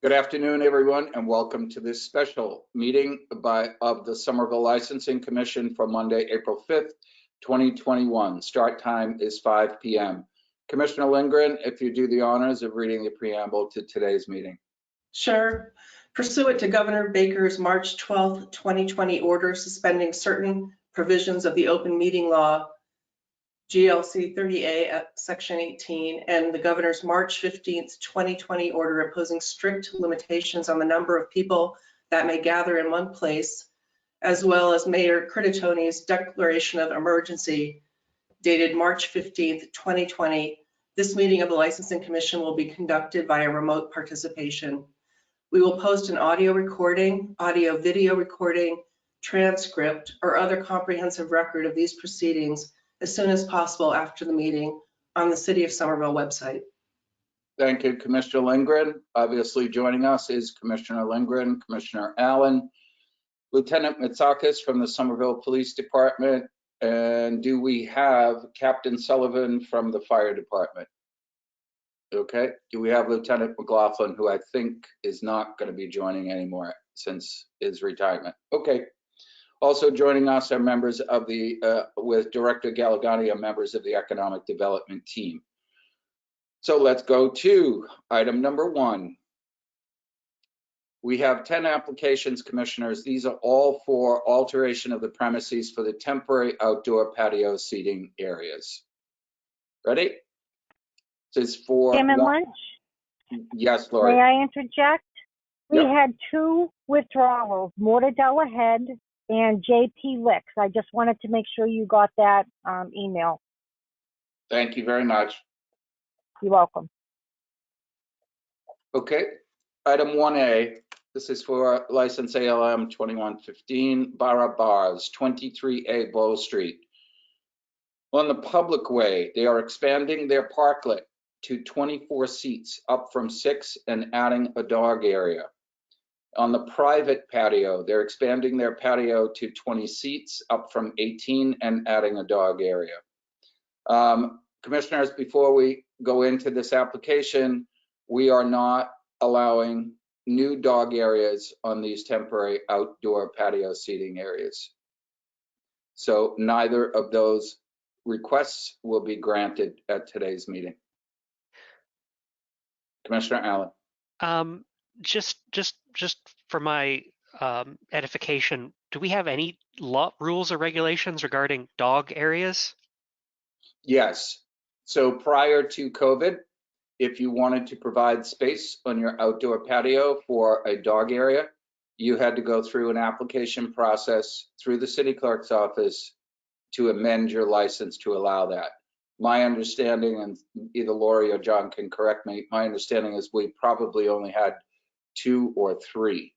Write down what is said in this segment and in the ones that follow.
Good afternoon, everyone, and welcome to this special meeting of the Somerville Licensing Commission for Monday, April 5th, 2021. Start time is 5 p.m. Commissioner Lindgren, if you do the honors of reading the preamble to today's meeting. Sure. Pursuant to Governor Baker's March 12th, 2020 order suspending certain provisions of the open meeting law, GLC 30A at Section 18, and the Governor's March 15th, 2020 order imposing strict limitations on the number of people that may gather in one place, as well as Mayor Crititone's declaration of emergency dated March 15th, 2020, this meeting of the Licensing Commission will be conducted via remote participation. We will post an audio recording, audio-video recording, transcript, or other comprehensive record of these proceedings as soon as possible after the meeting on the City of Somerville website. Thank you, Commissioner Lindgren. Obviously joining us is Commissioner Lindgren, Commissioner Allen, Lieutenant Mitsakis from the Somerville Police Department, and do we have Captain Sullivan from the Fire Department? Okay, do we have Lieutenant McLaughlin, who I think is not going to be joining anymore since his retirement? Okay. Also joining us are members of the, with Director Galagani, are members of the Economic Development team. So let's go to item number 1. We have 10 applications, Commissioners. These are all for alteration of the premises for the temporary outdoor patio seating areas. Ready? This is for Chairman Lynch? Yes, Lori. May I interject? We Yep. had 2 withdrawals, Mortadella Head and JP Licks. I just wanted to make sure you got that email. Thank you very much. You're welcome. Okay, item 1A. This is for license ALM 2115, Barra Bars, 23A Bow Street. On the public way, they are expanding their parklet to 24 seats, up from 6, and adding a dog area. On the private patio, they're expanding their patio to 20 seats, up from 18, and adding a dog area. Commissioners, before we go into this application, we are not allowing new dog areas on these temporary outdoor patio seating areas. So neither of those requests will be granted at today's meeting. Commissioner Allen. Just for my edification, do we have any rules or regulations regarding dog areas? Yes. So prior to COVID, if you wanted to provide space on your outdoor patio for a dog area, you had to go through an application process through the city clerk's office to amend your license to allow that. My understanding, and either Lori or John can correct me, my understanding is we probably only had 2 or 3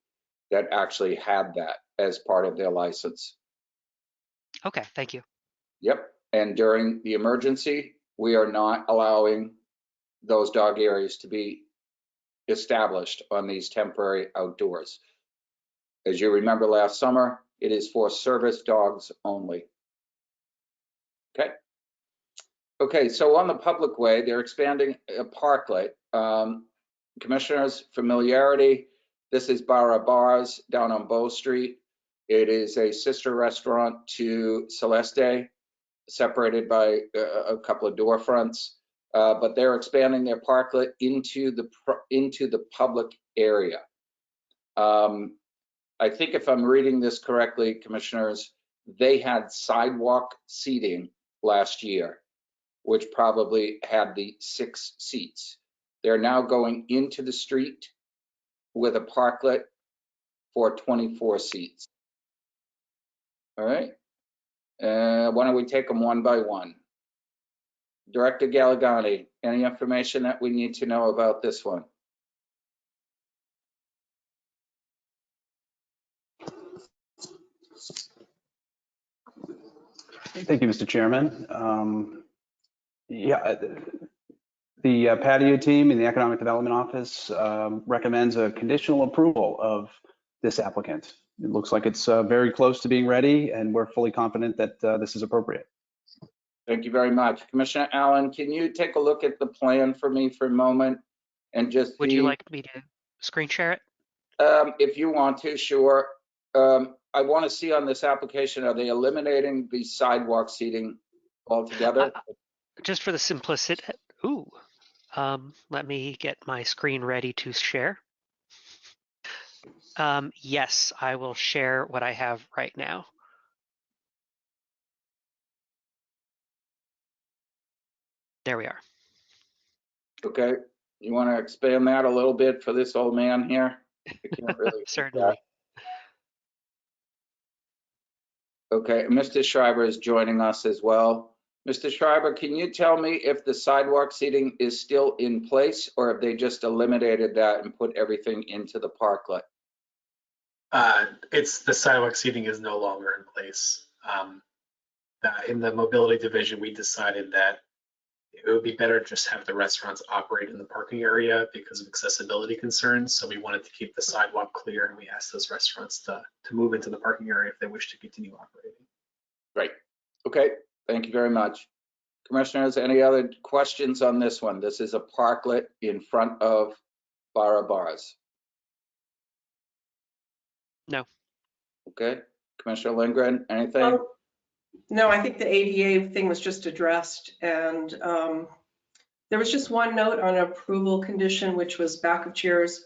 that actually had that as part of their license. Okay, thank you. Yep, and during the emergency, we are not allowing those dog areas to be established on these temporary outdoors. As you remember last summer, it is for service dogs only. Okay. Okay, so on the public way, they're expanding a parklet. Commissioners, familiarity, this is Barra Bars down on Bow Street. It is a sister restaurant to Celeste, separated by a couple of door fronts, but they're expanding their parklet into the public area. I think if I'm reading this correctly, Commissioners, they had sidewalk seating last year, which probably had the 6 seats. They're now going into the street with a parklet for 24 seats. All right. Why don't we take them one by one? Director Galagani, any information that we need to know about this one? Thank you, Mr. Chairman. The patio team in the Economic Development Office recommends a conditional approval of this applicant. It looks like it's very close to being ready, and we're fully confident that this is appropriate. Thank you very much. Commissioner Allen, can you take a look at the plan for me for a moment and just Would you like me to screen share it? If you want to, sure. I want to see on this application, are they eliminating the sidewalk seating altogether? Just for the simplicity. Ooh. Let me get my screen ready to share. Yes, I will share what I have right now. There we are. Okay, you want to expand that a little bit for this old man here? I can't really read Certainly. that. Okay, Mr. Schreiber is joining us as well. Mr. Schreiber, can you tell me if the sidewalk seating is still in place or if they just eliminated that and put everything into the parklet? It's the sidewalk seating is no longer in place. In the mobility division, we decided that it would be better to just have the restaurants operate in the parking area because of accessibility concerns. So we wanted to keep the sidewalk clear, and we asked those restaurants to move into the parking area if they wish to continue operating. Great. Okay, thank you very much. Commissioners, any other questions on this one? This is a parklet in front of Barra Bars. No. Okay, Commissioner Lindgren, anything? No, I think the ADA thing was just addressed, and there was just one note on approval condition, which was back of chairs.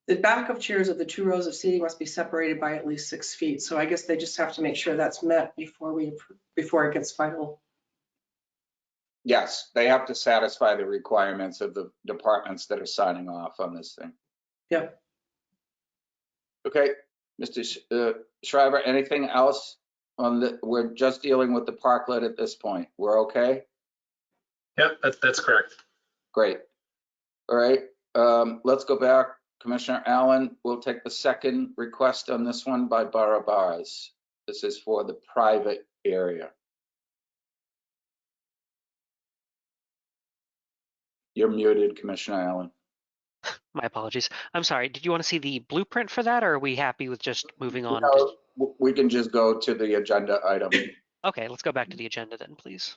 The back of chairs of the 2 rows of seating must be separated by at least 6 feet. So I guess they just have to make sure that's met before it gets final. Yes, they have to satisfy the requirements of the departments that are signing off on this thing. Yep. Okay, Mr. Schreiber, anything else on the, we're just dealing with the parklet at this point. We're okay? Yep, that's correct. Great. All right, let's go back. Commissioner Allen, we'll take the second request on this one by Barra Bars. This is for the private area. You're muted, Commissioner Allen. My apologies. I'm sorry. Did you want to see the blueprint for that, or are we happy with just moving on? No, we can just go to the agenda item. Okay, let's go back to the agenda then, please.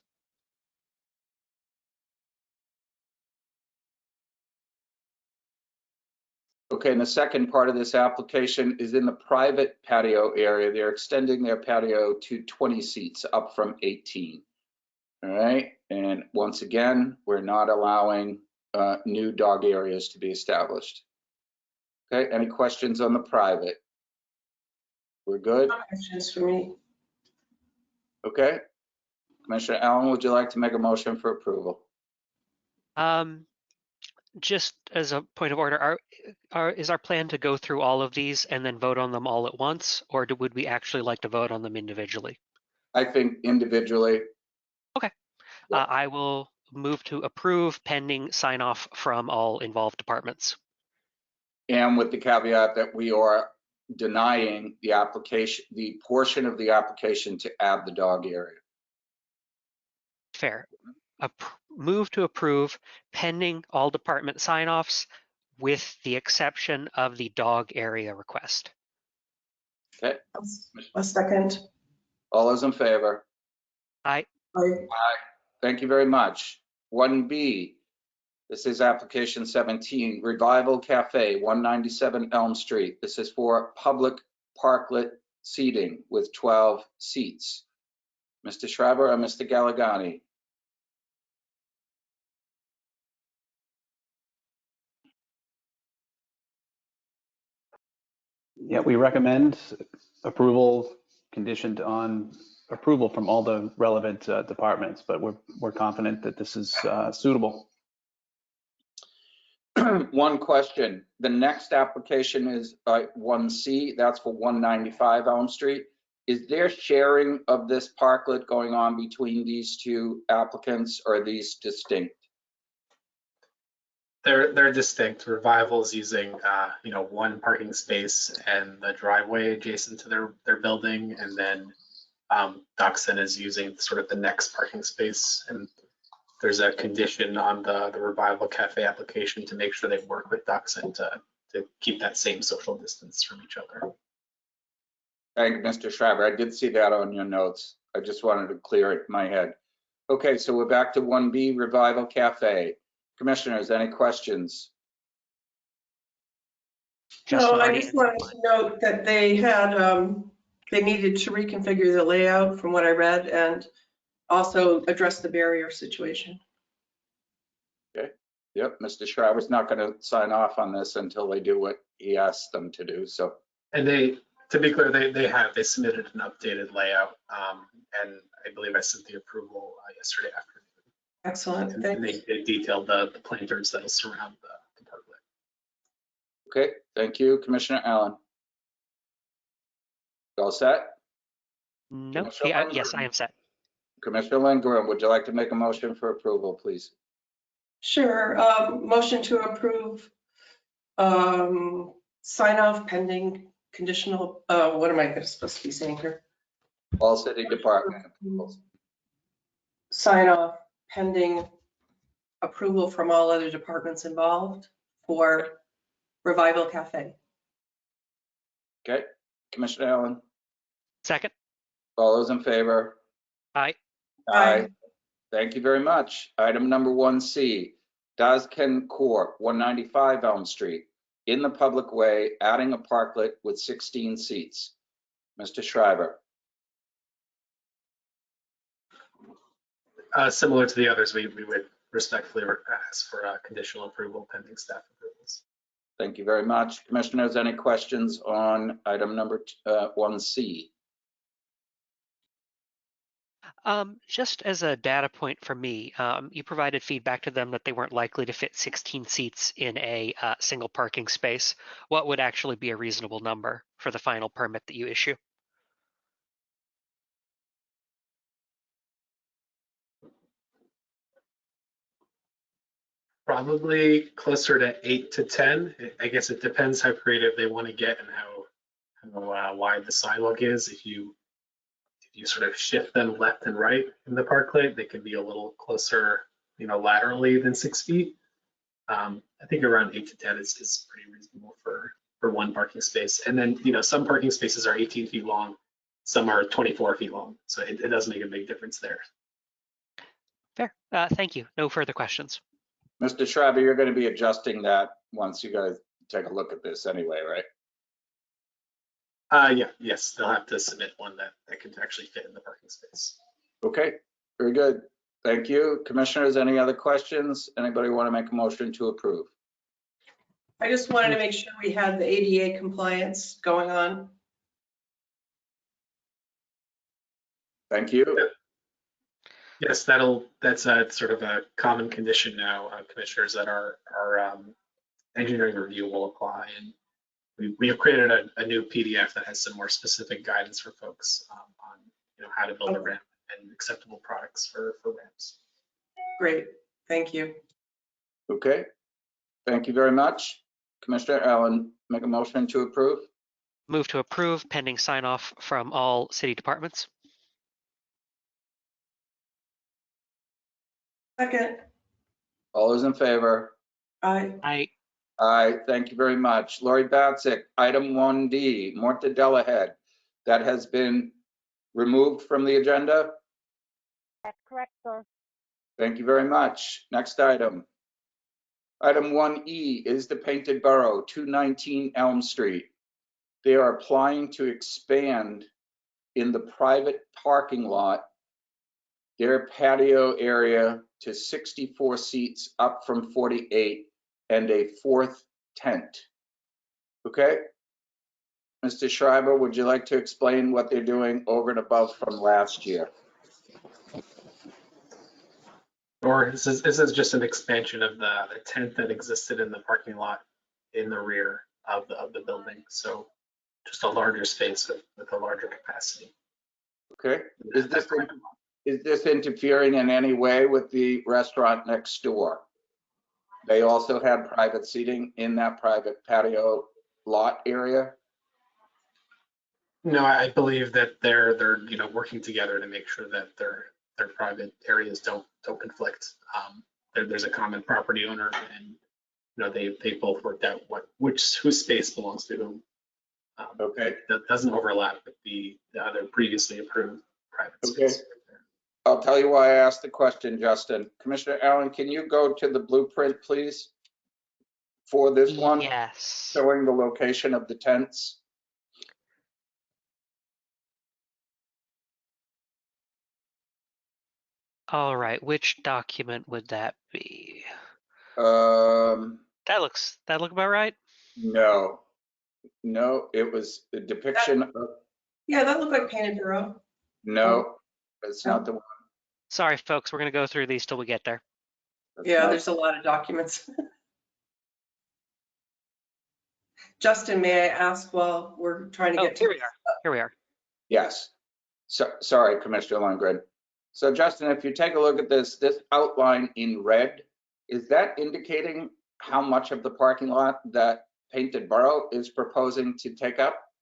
Okay, and the second part of this application is in the private patio area. They're extending their patio to 20 seats, up from 18. All right, and once again, we're not allowing new dog areas to be established. Okay, any questions on the private? We're good? Questions for me? Okay. Commissioner Allen, would you like to make a motion for approval? Just as a point of order, is our plan to go through all of these and then vote on them all at once, or would we actually like to vote on them individually? I think individually. Okay. Yeah. I will move to approve pending sign off from all involved departments. And with the caveat that we are denying the application, the portion of the application to add the dog area. Fair. Move to approve pending all department sign-offs with the exception of the dog area request. Okay, A second. all those in favor? Aye. Thank you very much. 1B, this is application 17, Revival Cafe, 197 Elm Street. This is for public parklet seating with 12 seats. Mr. Schreiber or Mr. Galagani? Yeah, we recommend approval conditioned on approval from all the relevant departments, but we're confident that this is suitable. One question, the next application is 1C, that's for 195 Elm Street. Is there sharing of this parklet going on between these two applicants, or are these distinct? They're distinct. Revival is using one parking space and the driveway adjacent to their building, and then Dachshund is using sort of the next parking space. And there's a condition on the Revival Cafe application to make sure they work with Dachshund to keep that same social distance from each other. Thank you, Mr. Schreiber. I did see that on your notes. I just wanted to clear it in my head. Okay, so we're back to 1B, Revival Cafe. Commissioners, any questions? Justin No, I already just wanted to note that they had, they needed to reconfigure the layout from what I read and also address the barrier situation. Yep, Mr. Schreiber's not going to sign off on this until they do what he asked them to do, so. And to be clear, they submitted an updated layout, and I believe I sent the approval yesterday afternoon. Excellent, And thanks. they detailed the planters that'll surround the parklet. Okay, thank you. Commissioner Allen? You all set? No, Commissioner yeah, Lindgren? yes, I am set. Commissioner Lindgren, would you like to make a motion for approval, please? Sure, motion to approve, sign off pending conditional, what am I supposed to be saying here? All city department approvals. Sign off pending approval from all other departments involved for Revival Cafe. Okay, Commissioner Allen? Second. All those in favor? Aye. Aye. Thank you very much. Item number 1C, Dasken Court, 195 Elm Street, in the public way, adding a parklet with 16 seats. Mr. Schreiber? Similar to the others, we would respectfully ask for conditional approval pending staff approvals. Thank you very much. Commissioners, any questions on item number 1C? Just as a data point for me, you provided feedback to them that they weren't likely to fit 16 seats in a single parking space. What would actually be a reasonable number for the final permit that you issue? Probably closer to 8 to 10. I guess it depends how creative they want to get and how wide the sidewalk is. If you sort of shift them left and right in the parklet, they can be a little closer, laterally than 6 feet. I think around 8 to 10 is pretty reasonable for one parking space. And then, some parking spaces are 18 feet long, some are 24 feet long. So it does make a big difference there. Fair. Thank you. No further questions. Mr. Schreiber, you're going to be adjusting that once you guys take a look at this anyway, right? Yes, they'll have to submit one that can actually fit in the parking space. Okay, very good. Thank you. Commissioners, any other questions? Anybody want to make a motion to approve? I just wanted to make sure we had the ADA compliance going on. Thank you. Yes, that's sort of a common condition now, commissioners, that our engineering review will apply. And we have created a new PDF that has some more specific guidance for folks on how to build a ramp and acceptable products for ramps. Great, thank you. Okay, thank you very much. Commissioner Allen, make a motion to approve. Move to approve pending sign off from all city departments. Second, All those in favor? aye. Aye, thank you very much. Lori Batzik, item 1D, Mortadella Head, that has been removed from the agenda. That's correct, sir. Thank you very much. Next item. Item 1E is the Painted Borough, 219 Elm Street. They are applying to expand in the private parking lot their patio area to 64 seats, up from 48, and a fourth tent. Okay? Mr. Schreiber, would you like to explain what they're doing over and above from last year? Or this is just an expansion of the tent that existed in the parking lot in the rear of the building. So just a larger space with a larger capacity. Okay? Is this interfering in any way with the restaurant next door? They also have private seating in that private patio lot area? No, I believe that they're working together to make sure that their private areas don't conflict. There's a common property owner, and they both worked out whose space belongs to whom. Okay. That doesn't overlap with the other previously approved private Okay. space. I'll tell you why I asked the question, Justin. Commissioner Allen, can you go to the blueprint, please? for this one, Yes. showing the location of the tents? All right, which document would that be? That look about right? No, it was the depiction of, Yeah, that looked like Painted Borough. no, it's not the one. Sorry, folks, we're gonna go through these till we get there. That's Yeah, not- there's a lot of documents. Justin, may I ask while we're trying to Oh, get to? here we are. Here we are. Yes. So, sorry, Commissioner Lundgren. So Justin, if you take a look at this outline in red, is that indicating how much of the parking lot that Painted Borough is proposing to take up?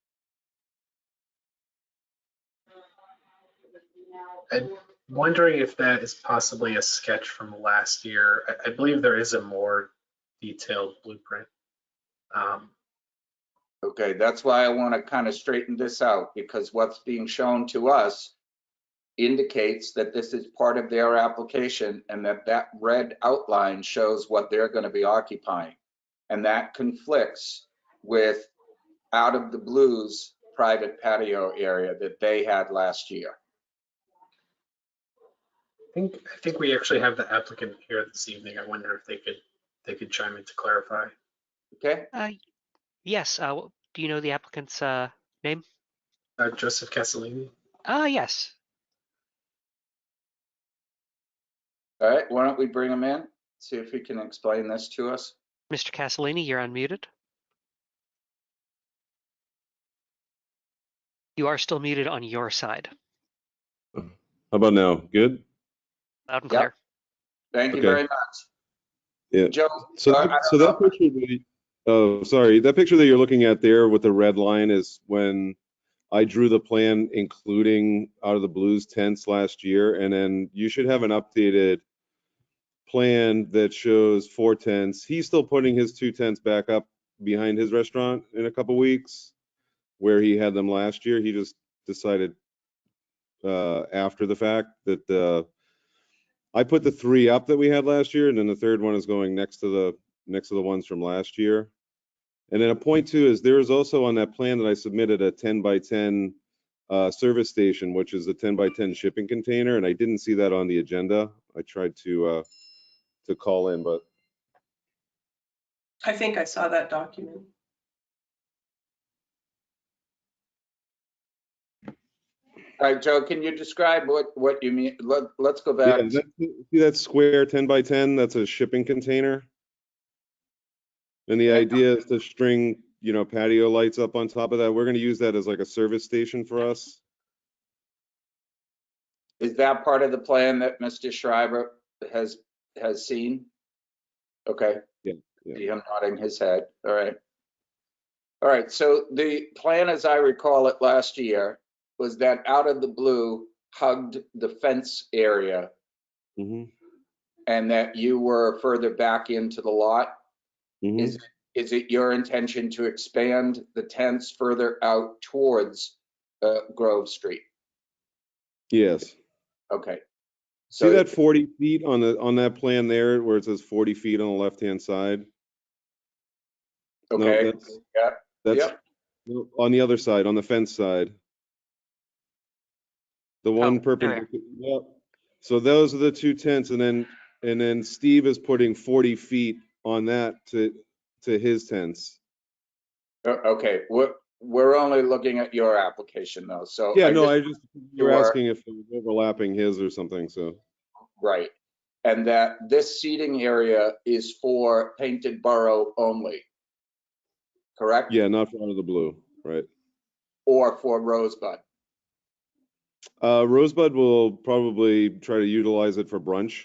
I'm wondering if that is possibly a sketch from last year. I believe there is a more detailed blueprint. Okay, that's why I want to kind of straighten this out, because what's being shown to us indicates that this is part of their application and that red outline shows what they're going to be occupying. And that conflicts with Out of the Blues private patio area that they had last year. I think we actually have the applicant here this evening. I wonder if they could chime in to clarify. Okay, Yes. Do you know the applicant's name? Joseph Castellini. Yes. all right, why don't we bring him in, see if he can explain this to us. Mr. Castellini, you're unmuted. You are still muted on your side. How about now? Good? Loud and Yep. clear. Thank you Okay. very much. Yeah. Joe, So I that, don't so know. that picture, that picture that you're looking at there with the red line is when I drew the plan, including Out of the Blues tents last year. And then you should have an updated plan that shows 4 tents. He's still putting his 2 tents back up behind his restaurant in a couple weeks where he had them last year. He just decided after the fact that I put the 3 up that we had last year, and then the 3rd one is going next to the ones from last year. And then a point 2 is there is also on that plan that I submitted a 10 by 10 service station, which is a 10 by 10 shipping container, and I didn't see that on the agenda. I tried to call in, but I think I saw that document. All right, Joe, can you describe what you mean? Let's go yeah, back. see that square 10 by 10? That's a shipping container. And the Yeah. idea is to string, patio lights up on top of that. We're going to use that as like a service station for us. Is that part of the plan that Mr. Schreiber has seen? Okay. Yeah, yeah. See him nodding his head. All right. All right, so the plan, as I recall it last year, was that Out of the Blue hugged the fence area Mm-hmm. and that you were further back into the lot. Mm-hmm. Is it your intention to expand the tents further out towards Grove Street? Yes. Okay. See that 40 feet on that plan there where it says 40 feet on the left-hand side? Okay. No, that's Yep. no, on the other side, on the fence side. The one perpendicular. Yep. So those are the 2 tents, and then Steve is putting 40 feet on that to his tents. Okay. We're only looking at your application though. So Yeah, you're Sure. asking if it was overlapping his or something, so. right. And that this seating area is for Painted Borough only, correct? Yeah, not for Out of the Blue, right? Or for Rosebud? Rosebud will probably try to utilize it for brunch.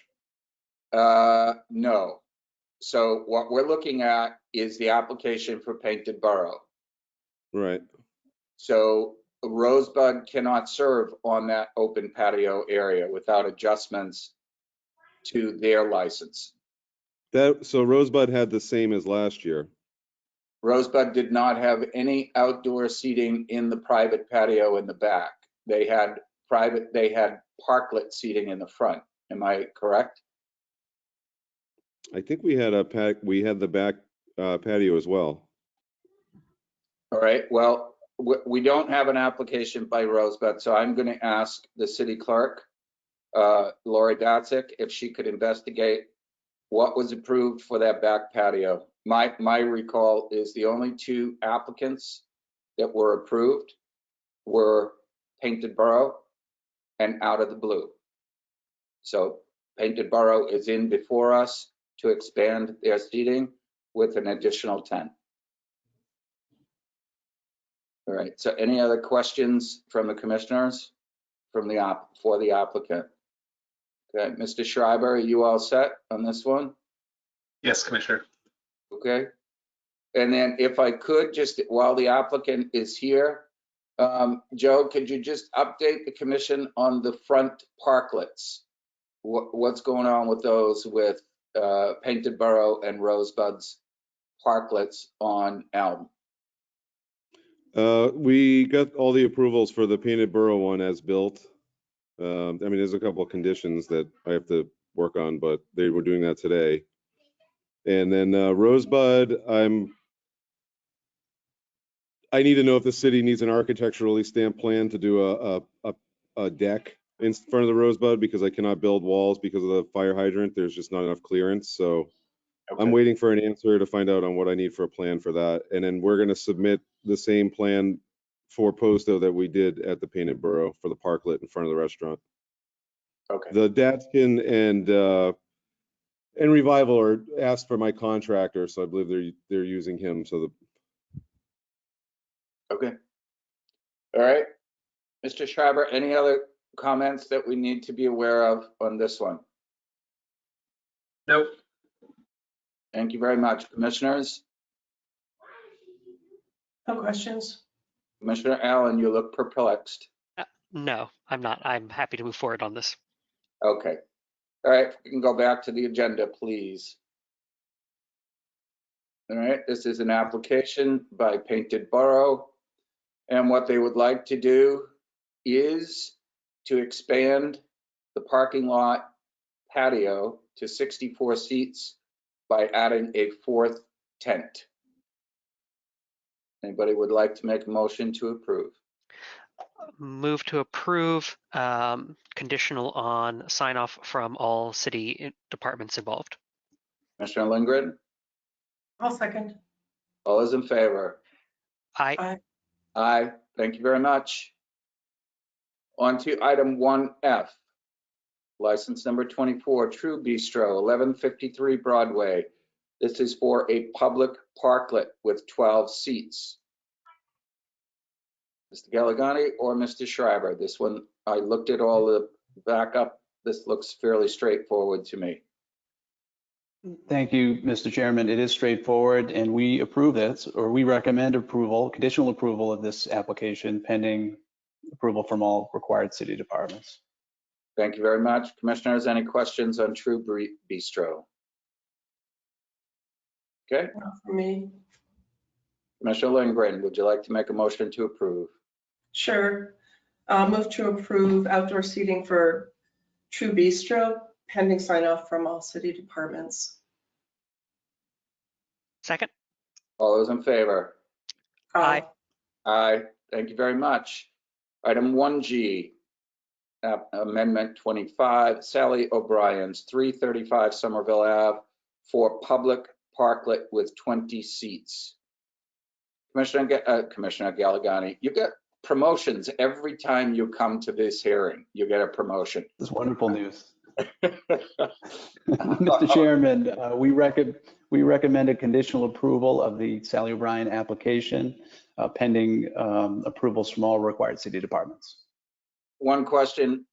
No. So what we're looking at is the application for Painted Borough. Right. So Rosebud cannot serve on that open patio area without adjustments to their license. So Rosebud had the same as last year. Rosebud did not have any outdoor seating in the private patio in the back. They had parklet seating in the front. Am I correct? I think we had the back patio as well. All right, well, we don't have an application by Rosebud, so I'm going to ask the city clerk, Lori Datsyuk, if she could investigate what was approved for that back patio. My recall is the only two applicants that were approved were Painted Borough and Out of the Blue. So Painted Borough is in before us to expand their seating with an additional 10. All right, so any other questions from the commissioners for the applicant? Okay, Mr. Schreiber, are you all set on this one? Yes, Commissioner. Okay. And then if I could, just while the applicant is here, Joe, could you just update the commission on the front parklets? What's going on with those with Painted Borough and Rosebud's parklets on Elm? We got all the approvals for the Painted Borough one as built. I mean, there's a couple of conditions that I have to work on, but they were doing that today. And then Rosebud, I need to know if the city needs an architecturally stamped plan to do a deck in front of the Rosebud, because I cannot build walls because of the fire hydrant. There's just not enough clearance. So Okay. I'm waiting for an answer to find out on what I need for a plan for that. And then we're going to submit the same plan for Posto that we did at the Painted Borough for the parklet in front of the restaurant. Okay. The Datskin and Revival are asked for my contractor, so I believe they're using him. So Okay. All right. Mr. Schreiber, any other comments that we need to be aware of on this one? Nope. Thank you very much. Commissioners? No questions? Commissioner Allen, you look perplexed. No, I'm not. I'm happy to move forward on this. Okay. All right, we can go back to the agenda, please. All right, this is an application by Painted Borough. And what they would like to do is to expand the parking lot patio to 64 seats by adding a fourth tent. Anybody would like to make a motion to approve? Move to approve, conditional on sign off from all city departments involved. Commissioner Lindgren, I'll second. all those in favor? Aye. Aye, thank you very much. On to item 1F, license number 24, True Bistro, 1153 Broadway. This is for a public parklet with 12 seats. Mr. Galligani or Mr. Schreiber? This one, I looked at all the backup. This looks fairly straightforward to me. Thank you, Mr. Chairman. It is straightforward, and we approve this, or we recommend approval, conditional approval of this application pending approval from all required city departments. Thank you very much. Commissioners, any questions on True Bistro? Okay, Not for me. Commissioner Lindgren, would you like to make a motion to approve? Sure. Move to approve outdoor seating for True Bistro pending sign off from all city departments. Second. All those in favor? Aye. Aye, thank you very much. Item 1G, Amendment 25, Sally O'Brien's, 335 Somerville Ave, for public parklet with 20 seats. Commissioner Galligani, you get promotions every time you come to this hearing. You get a promotion. This is wonderful news. Mr. Chairman, we recommend a conditional approval of the Sally O'Brien application pending approvals from all required city departments. One question,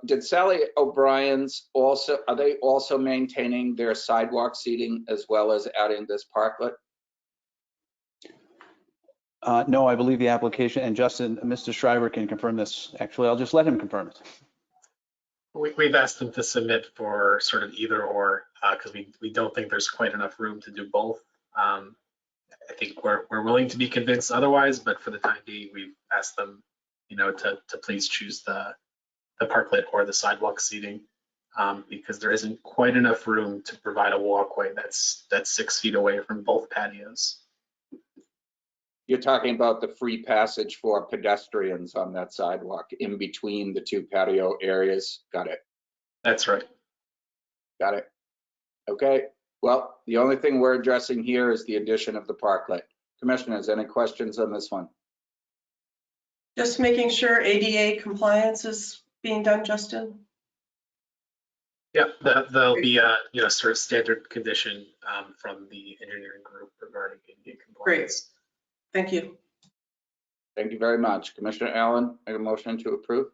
did Sally O'Brien's also, are they also maintaining their sidewalk seating as well as adding this parklet? No, I believe the application, and Justin, Mr. Schreiber can confirm this. Actually, I'll just let him confirm it. We've asked them to submit for sort of either or, because we don't think there's quite enough room to do both. I think we're willing to be convinced otherwise, but for the time being, we've asked them, to please choose the parklet or the sidewalk seating. because there isn't quite enough room to provide a walkway that's 6 feet away from both patios. You're talking about the free passage for pedestrians on that sidewalk in between the two patio areas. Got it. That's right. Got it. Okay. Well, the only thing we're addressing here is the addition of the parklet. Commissioners, any questions on this one? Just making sure ADA compliance is being done, Justin? Yeah, there'll be a sort of standard condition from the engineering group regarding ADA compliance. Thank you. Thank you very much. Commissioner Allen, make a motion to approve.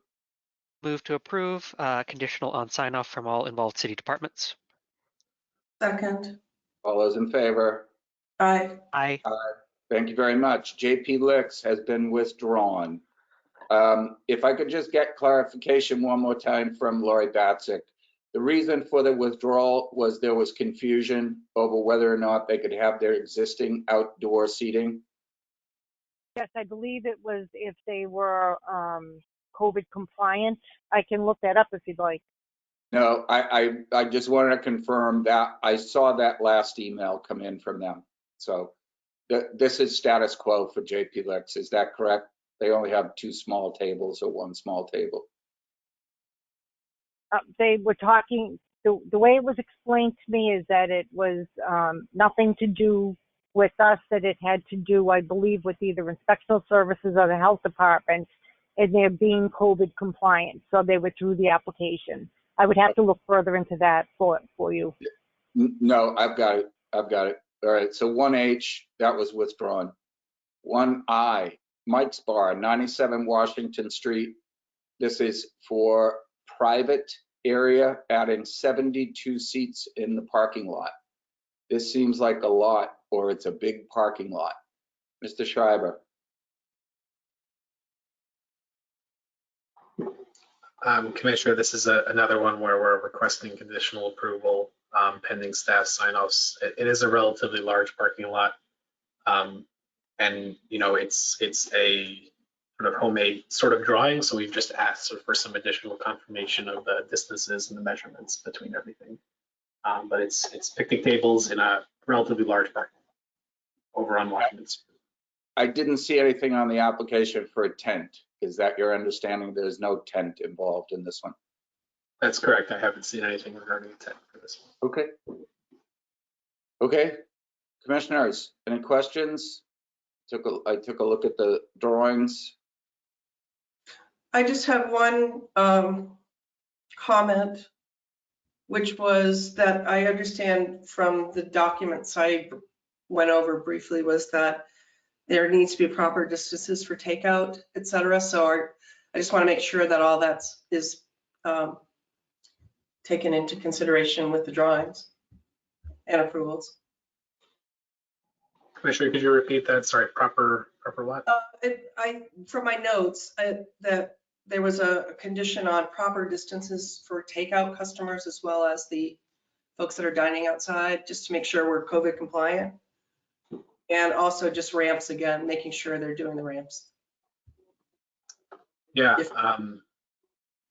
Move to approve, conditional on sign off from all involved city departments. Second. All those in favor? Aye. Aye. Thank you very much. JP Licks has been withdrawn. If I could just get clarification one more time from Lori Batzik. The reason for the withdrawal was there was confusion over whether or not they could have their existing outdoor seating. Yes, I believe it was if they were COVID compliant. I can look that up if you'd like. No, I just wanted to confirm that I saw that last email come in from them. So this is status quo for JP Licks. Is that correct? They only have 2 small tables or 1 small table. They were talking, the way it was explained to me is that it was nothing to do with us, that it had to do, I believe, with either inspectional services or the health department, and they're being COVID compliant. So they withdrew the application. I would have to look further into that for you. No, I've got it. All right, so 1H, that was withdrawn. 1I, Mike's Bar, 97 Washington Street. This is for private area, adding 72 seats in the parking lot. This seems like a lot, or it's a big parking lot. Mr. Schreiber. Commissioner, this is another one where we're requesting conditional approval pending staff sign-offs. It is a relatively large parking lot, and it's a sort of homemade sort of drawing. So we've just asked for some additional confirmation of the distances and the measurements between everything. But it's picnic tables in a relatively large parking lot over on Washington Street. I didn't see anything on the application for a tent. Is that your understanding? There's no tent involved in this one? That's correct. I haven't seen anything regarding the tent for this one. Okay. Okay. Commissioners, any questions? I took a look at the drawings. I just have one comment, which was that I understand from the documents I went over briefly was that there needs to be proper distances for takeout, et cetera. So I just want to make sure that all that is taken into consideration with the drawings and approvals. Commissioner, could you repeat that? Sorry, proper what? From my notes, that there was a condition on proper distances for takeout customers as well as the folks that are dining outside, just to make sure we're COVID compliant. And also just ramps again, making sure they're doing the ramps. Yeah.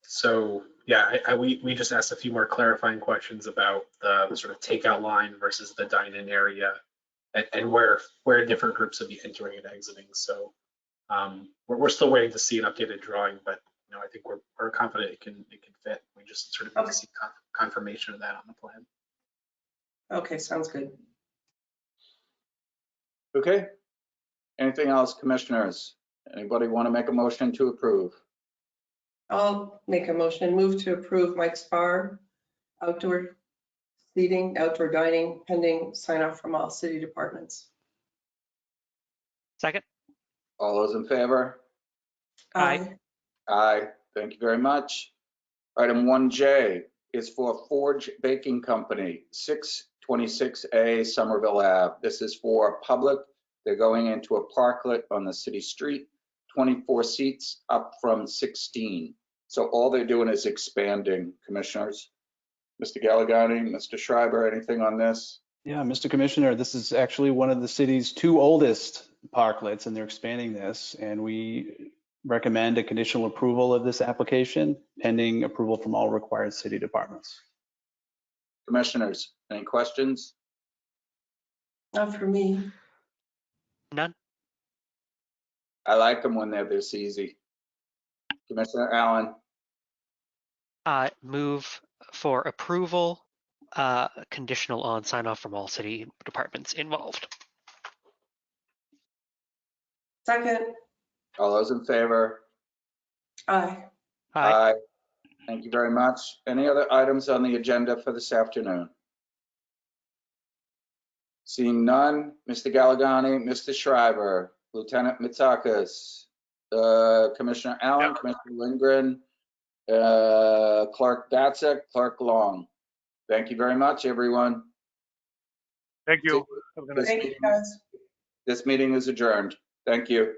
So yeah, we just asked a few more clarifying questions about the sort of takeout line versus the dine-in area, and where different groups will be entering and exiting. So we're still waiting to see an updated drawing, but I think we're confident it can fit. We just sort of need to see confirmation of that on the plan. Okay, sounds good. Okay. Anything else, commissioners? Anybody want to make a motion to approve? I'll make a motion and move to approve Mike's Bar outdoor seating, outdoor dining, pending sign off from all city departments. Second. All those in favor? Aye. Aye. Thank you very much. Item 1J is for Forge Baking Company, 626A Somerville Ave. This is for public. They're going into a parklet on the city street, 24 seats up from 16. So all they're doing is expanding, commissioners. Mr. Galligani, Mr. Schreiber, anything on this? Yeah, Mr. Commissioner, this is actually one of the city's 2 oldest parklets, and they're expanding this. And we recommend a conditional approval of this application pending approval from all required city departments. Commissioners, any questions? Not for me. None? I like them when they're this easy. Commissioner Allen, Move for approval, conditional on sign off from all city departments involved. Second. all those in favor? Aye. Aye. Thank you very much. Any other items on the agenda for this afternoon? Seeing none, Mr. Galagani, Mr. Shriver, Lieutenant Mitsakis, Commissioner Allen, Commissioner Lindgren, Clerk Datsik, Clerk Long. Thank you very much, everyone. Thank you. Have a good night. Thank you, guys. This meeting is adjourned. Thank you.